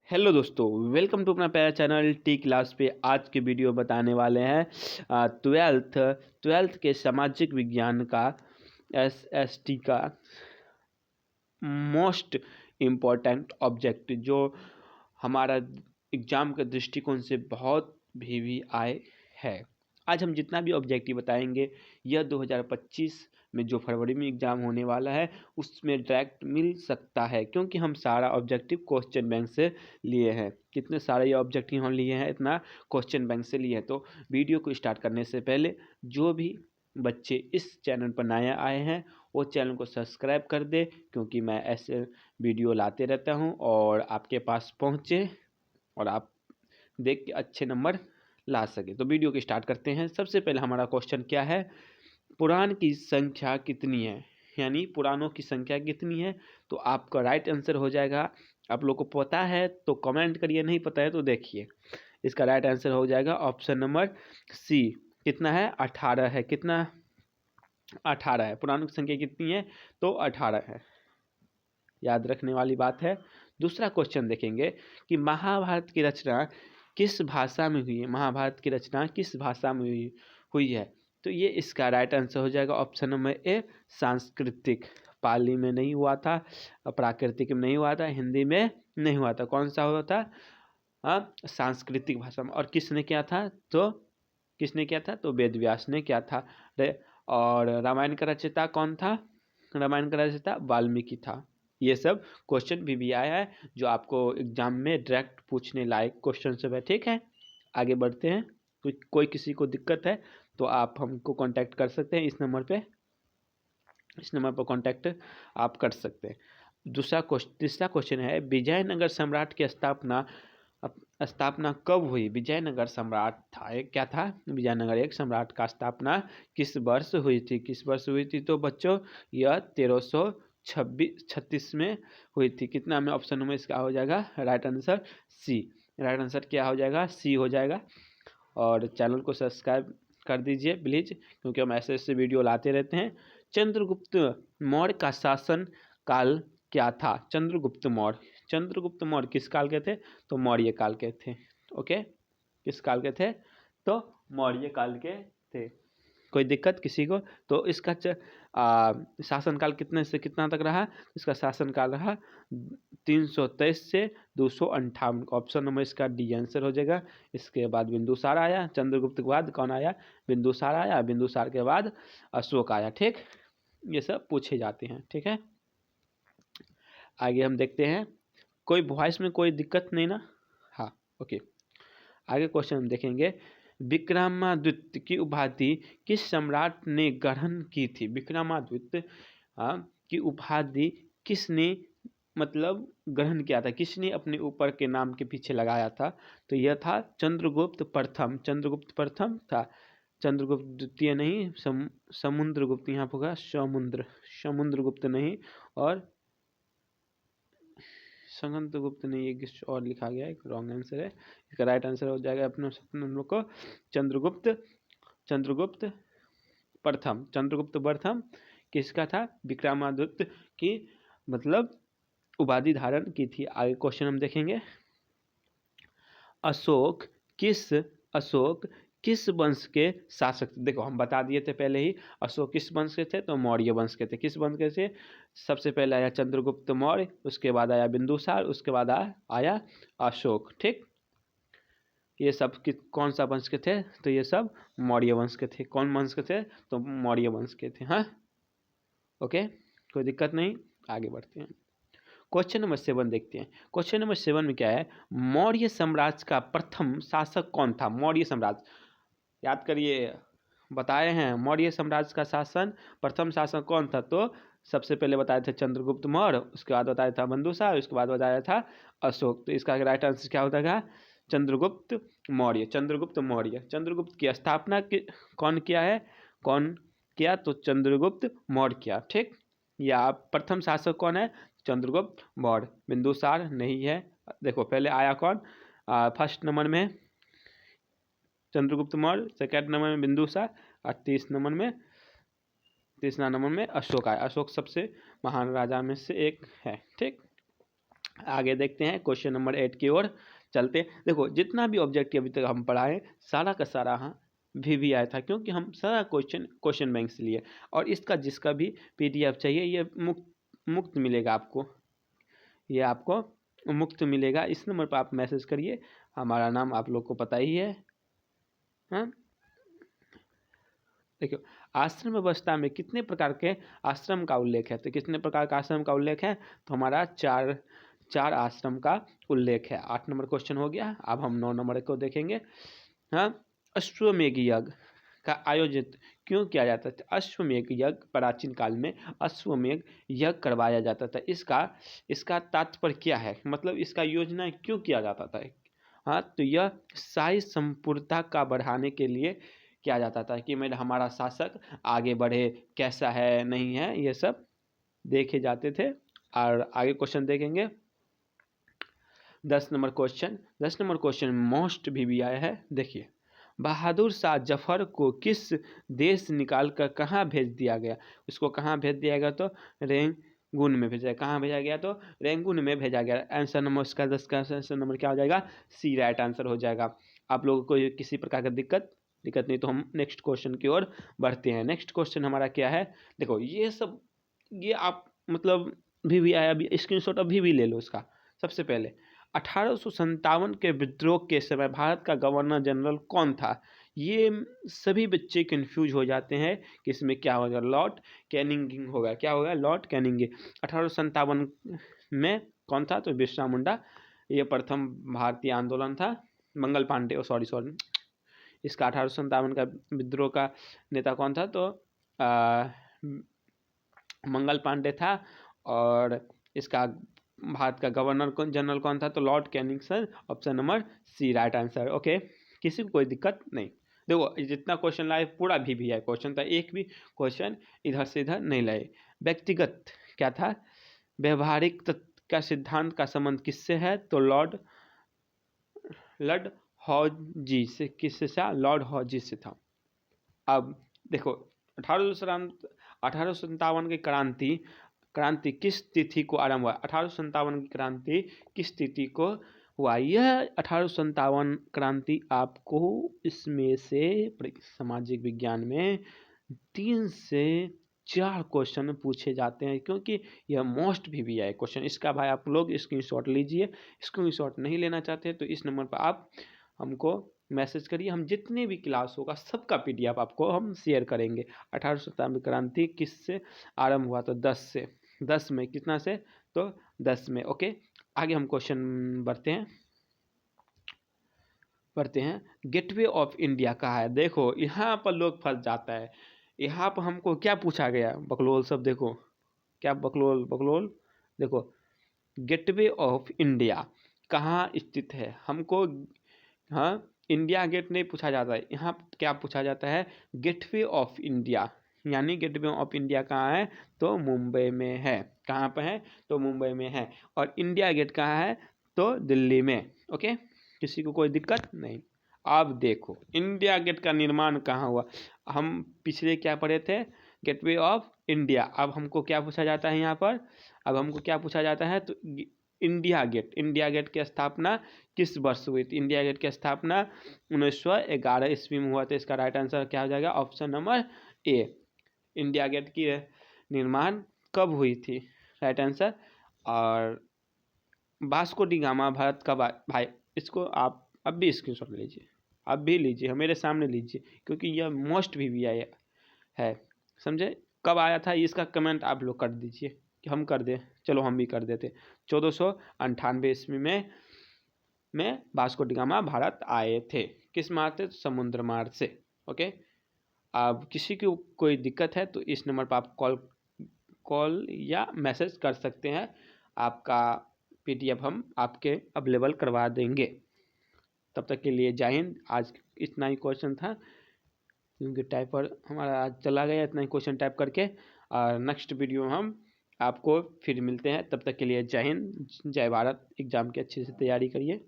Hello दोस्तों, welcome to अपना प्यारा चैनल टी क्लास पे। आज के वीडियो बताने वाले हैं ट्वेल्थ के सामाजिक विज्ञान का एसएसटी का मोस्ट इम्पोर्टेंट ऑब्जेक्ट जो हमारा एग्ज़ाम के दृष्टिकोण से बहुत भी आए है। आज हम जितना भी ऑब्जेक्टिव बताएंगे यह 2025 में जो फरवरी में एग्ज़ाम होने वाला है उसमें डायरेक्ट मिल सकता है, क्योंकि हम सारा ऑब्जेक्टिव क्वेश्चन बैंक से लिए हैं। कितने सारे ये ऑब्जेक्टिव हम लिए हैं, इतना क्वेश्चन बैंक से लिए हैं। तो वीडियो को स्टार्ट करने से पहले जो भी बच्चे इस चैनल पर नया आए हैं वो चैनल को सब्सक्राइब कर दे, क्योंकि मैं ऐसे वीडियो लाते रहता हूं और आपके पास पहुंचे और आप देख के अच्छे नंबर ला सके। तो वीडियो को स्टार्ट करते हैं। सबसे पहले हमारा क्वेश्चन क्या है, पुराण की संख्या कितनी है, यानी पुराणों की संख्या कितनी है। तो आपका राइट आंसर हो जाएगा, आप लोग को पता है तो कमेंट करिए, नहीं पता है तो देखिए। इसका राइट आंसर हो जाएगा ऑप्शन नंबर सी। कितना है? 18 है। कितना? 18 है। पुराणों की संख्या कितनी है? तो 18 है। याद रखने वाली बात है। दूसरा क्वेश्चन देखेंगे कि महाभारत की रचना किस भाषा में हुई है। महाभारत की रचना किस भाषा में हुई है। तो ये इसका राइट आंसर हो जाएगा ऑप्शन नंबर ए, सांस्कृतिक। पाली में नहीं हुआ था, प्राकृतिक में नहीं हुआ था, हिंदी में नहीं हुआ था। कौन सा हुआ था? सांस्कृतिक भाषा में। और किसने किया था? तो वेद व्यास ने किया था। और रामायण का रचयिता कौन था? रामायण का रचयिता वाल्मीकि था। ये सब क्वेश्चन भी आया है जो आपको एग्जाम में डायरेक्ट पूछने लायक क्वेश्चन सब है। ठीक है, आगे बढ़ते हैं। कोई किसी को दिक्कत है तो आप हमको कांटेक्ट कर सकते हैं। इस नंबर पर कांटेक्ट आप कर सकते हैं। तीसरा क्वेश्चन है, विजयनगर सम्राट की स्थापना कब हुई। विजयनगर सम्राट था एक, क्या था? विजयनगर एक सम्राट का स्थापना किस वर्ष हुई थी? तो बच्चों यह 1336 में हुई थी। कितना में? ऑप्शन नंबर इसका हो जाएगा right answer C. Right answer क्या हो जाएगा? सी हो जाएगा। और चैनल को सब्सक्राइब कर दीजिए प्लीज, क्योंकि हम ऐसे ऐसे वीडियो लाते रहते हैं। चंद्रगुप्त मौर्य का शासन काल क्या था? चंद्रगुप्त मौर्य किस काल के थे? तो मौर्य काल के थे। ओके, किस काल के थे? तो मौर्य काल के थे। कोई दिक्कत किसी को? तो इसका शासनकाल कितने से कितना तक रहा? इसका शासनकाल रहा 323 से 258। ऑप्शन नंबर इसका डी आंसर हो जाएगा। इसके बाद बिंदुसार आया। चंद्रगुप्त के बाद कौन आया? बिंदुसार आया। बिंदुसार के बाद अशोक आया। ठीक, ये सब पूछे जाते हैं। ठीक है, आगे हम देखते हैं। कोई वॉइस में कोई दिक्कत नहीं ना? हाँ, ओके। आगे क्वेश्चन हम देखेंगे, विक्रमादित्य की उपाधि किस सम्राट ने ग्रहण की थी? विक्रमादित्य की उपाधि किसने मतलब ग्रहण किया था, किसने अपने ऊपर के नाम के पीछे लगाया था? तो यह था चंद्रगुप्त प्रथम। चंद्रगुप्त प्रथम था, चंद्रगुप्त द्वितीय नहीं। समुद्रगुप्त यहाँ पर होगा, समुद्रगुप्त नहीं, और संगंतगुप्त नहीं, ये किस और लिखा गया है, रॉन्ग आंसर है। इसका राइट आंसर हो जाएगा अपने हम लोग को चंद्रगुप्त प्रथम किसका था? विक्रमादित्य की मतलब उपाधि धारण की थी। आगे क्वेश्चन हम देखेंगे, अशोक किस वंश के शासक थे? देखो हम बता दिए थे पहले ही, अशोक किस वंश के थे? तो मौर्य वंश के थे। किस वंश के थे? सबसे पहले आया चंद्रगुप्त मौर्य, उसके बाद आया बिंदुसार, उसके बाद आया अशोक। ठीक, ये सब कौन सा वंश के थे? तो ये सब मौर्य वंश के थे। कौन वंश के थे? तो मौर्य वंश के थे। हाँ, ओके, कोई दिक्कत नहीं। आगे बढ़ते हैं। क्वेश्चन नंबर 7 देखते हैं। क्वेश्चन नंबर 7 में क्या है, मौर्य साम्राज्य का प्रथम शासक कौन था? मौर्य साम्राज्य याद करिए, बताए हैं मौर्य साम्राज्य का प्रथम शासक कौन था? तो सबसे पहले बताए थे चंद्रगुप्त मौर्य, उसके बाद बताया था बिंदुसार, उसके बाद बताया था अशोक। तो इसका राइट आंसर क्या होता है? चंद्रगुप्त मौर्य। चंद्रगुप्त की स्थापना कौन किया है? कौन किया? तो चंद्रगुप्त मौर्य किया। ठीक, या प्रथम शासक कौन है? चंद्रगुप्त मौर्य। बिंदुसार नहीं है। देखो पहले आया कौन? फर्स्ट नंबर में चंद्रगुप्त मौर्य, सेकंड नंबर में बिंदुसार, और तीसरा नंबर में अशोक आया। अशोक सबसे महान राजा में से एक है। ठीक, आगे देखते हैं क्वेश्चन नंबर 8 की ओर चलते हैं। देखो जितना भी ऑब्जेक्टिव अभी तक हम पढ़ाए सारा का सारा हाँ भी आया था, क्योंकि हम सारा क्वेश्चन बैंक से लिए, और इसका जिसका भी PDF चाहिए ये मुफ्त मिलेगा आपको, ये आपको मुफ्त मिलेगा। इस नंबर पर आप मैसेज करिए, हमारा नाम आप लोग को पता ही है। हाँ देखियो, आश्रम व्यवस्था में कितने प्रकार के आश्रम का उल्लेख है, तो कितने प्रकार का आश्रम का उल्लेख है, तो हमारा चार आश्रम का उल्लेख है। 8 नंबर क्वेश्चन हो गया। अब हम 9 नंबर को देखेंगे। हाँ, अश्वमेध यज्ञ का आयोजित क्यों किया जाता था? अश्वमेध यज्ञ प्राचीन काल में अश्वमेध यज्ञ करवाया जाता था। इसका तात्पर्य क्या है, मतलब इसका योजना क्यों किया जाता था? हाँ, तो यह शाही संपूर्णता का बढ़ाने के लिए किया जाता था कि मतलब हमारा शासक आगे बढ़े, कैसा है नहीं है, ये सब देखे जाते थे। और आगे क्वेश्चन देखेंगे 10 नंबर क्वेश्चन मोस्ट भी आया है। देखिए, बहादुर शाह जफर को किस देश निकाल कर कहाँ भेज दिया गया? इसको कहाँ भेज दिया गया? तो रेंगून में भेजा। कहाँ भेजा गया? तो रेंगून में भेजा गया। आंसर नंबर उसका 10 का आंसर नंबर क्या हो जाएगा? सी राइट आंसर हो जाएगा। आप लोगों को किसी प्रकार का दिक्कत नहीं तो हम नेक्स्ट क्वेश्चन की ओर बढ़ते हैं। नेक्स्ट क्वेश्चन हमारा क्या है? देखो ये आप मतलब भी आया, अभी स्क्रीनशॉट अभी भी ले लो इसका। सबसे पहले 1857 के विद्रोह के समय भारत का गवर्नर जनरल कौन था? ये सभी बच्चे कंफ्यूज हो जाते हैं कि इसमें क्या होगा। लॉर्ड कैनिंग होगा। क्या होगा? Lord Canning. 1857 में कौन था? तो बिरसा मुंडा। ये प्रथम भारतीय आंदोलन था। मंगल पांडे, सॉरी इसका 1857 का विद्रोह का नेता कौन था? तो मंगल पांडे था। और इसका भारत का गवर्नर जनरल कौन था? तो Lord Canning sir. Option number C right answer. Okay, किसी को कोई दिक्कत नहीं। देखो जितना क्वेश्चन लाए पूरा भी है क्वेश्चन था, एक भी क्वेश्चन इधर से इधर नहीं लाए। व्यक्तिगत क्या था? व्यवहारिक तत्व का सिद्धांत का संबंध किससे है? तो लॉर्ड हॉजी से। किससे था? लॉर्ड हॉजी से था। अब देखो 1857 की क्रांति किस तिथि को आरंभ हुआ? 1857 की क्रांति किस तिथि को हुआ? यह 1857 क्रांति आपको इसमें से सामाजिक विज्ञान में 3 से 4 क्वेश्चन पूछे जाते हैं, क्योंकि यह मोस्ट भी है क्वेश्चन। इसका भाई आप लोग स्क्रीनशॉट लीजिए। स्क्रीनशॉट नहीं लेना चाहते तो इस नंबर पर आप हमको मैसेज करिए। हम जितने भी क्लास होगा सबका PDF आपको हम शेयर करेंगे। 1857 क्रांति किससे आरंभ हुआ? तो 10 से। 10 में कितना से? तो 10 में। ओके, आगे हम क्वेश्चन बढ़ते हैं। गेटवे ऑफ इंडिया कहाँ है? देखो यहाँ पर लोग फंस जाता है। यहाँ पर हमको क्या पूछा गया? बकलोल सब देखो क्या बकलोल देखो, गेटवे ऑफ इंडिया कहाँ स्थित है? हमको हाँ इंडिया गेट नहीं पूछा जाता है, यहाँ क्या पूछा जाता है? Gateway of India. यानी गेटवे ऑफ इंडिया कहाँ है? तो मुंबई में है। कहाँ पर है? तो मुंबई में है। और इंडिया गेट कहाँ है? तो दिल्ली में। ओके, किसी को कोई दिक्कत नहीं। अब देखो इंडिया गेट का निर्माण कहाँ हुआ? हम पिछले क्या पढ़े थे? Gateway of India. अब हमको क्या पूछा जाता है यहाँ पर? अब हमको क्या पूछा जाता है? तो इंडिया गेट की स्थापना किस वर्ष हुई थी? इंडिया गेट की स्थापना 1911 ईस्वी में हुआ था। इसका राइट आंसर क्या हो जाएगा? Option number A. India Gate की निर्माण कब हुई थी? Right answer. और वास्को डी गामा भारत का भाई, इसको आप अब भी स्क्रीनशॉट लीजिए, अब भी लीजिए, मेरे सामने लीजिए, क्योंकि यह मोस्ट भी आया है। समझे? कब आया था इसका कमेंट आप लोग कर दीजिए कि हम कर दें। चलो हम भी कर देते। 1498 ईस्वी में वास्को डी गामा भारत आए थे। किस मार्ग से? समुद्र मार्ग से। ओके, अब किसी की कोई दिक्कत है तो इस नंबर पर आप कॉल या मैसेज कर सकते हैं। आपका PDF हम आपके अवेलेबल करवा देंगे। तब तक के लिए जय हिंद। आज इतना ही क्वेश्चन था, क्योंकि टाइपर हमारा आज चला गया इतना ही क्वेश्चन टाइप करके। और नेक्स्ट वीडियो हम आपको फिर मिलते हैं। तब तक के लिए जय हिंद, जय भारत। एग्ज़ाम की अच्छे से तैयारी करिए।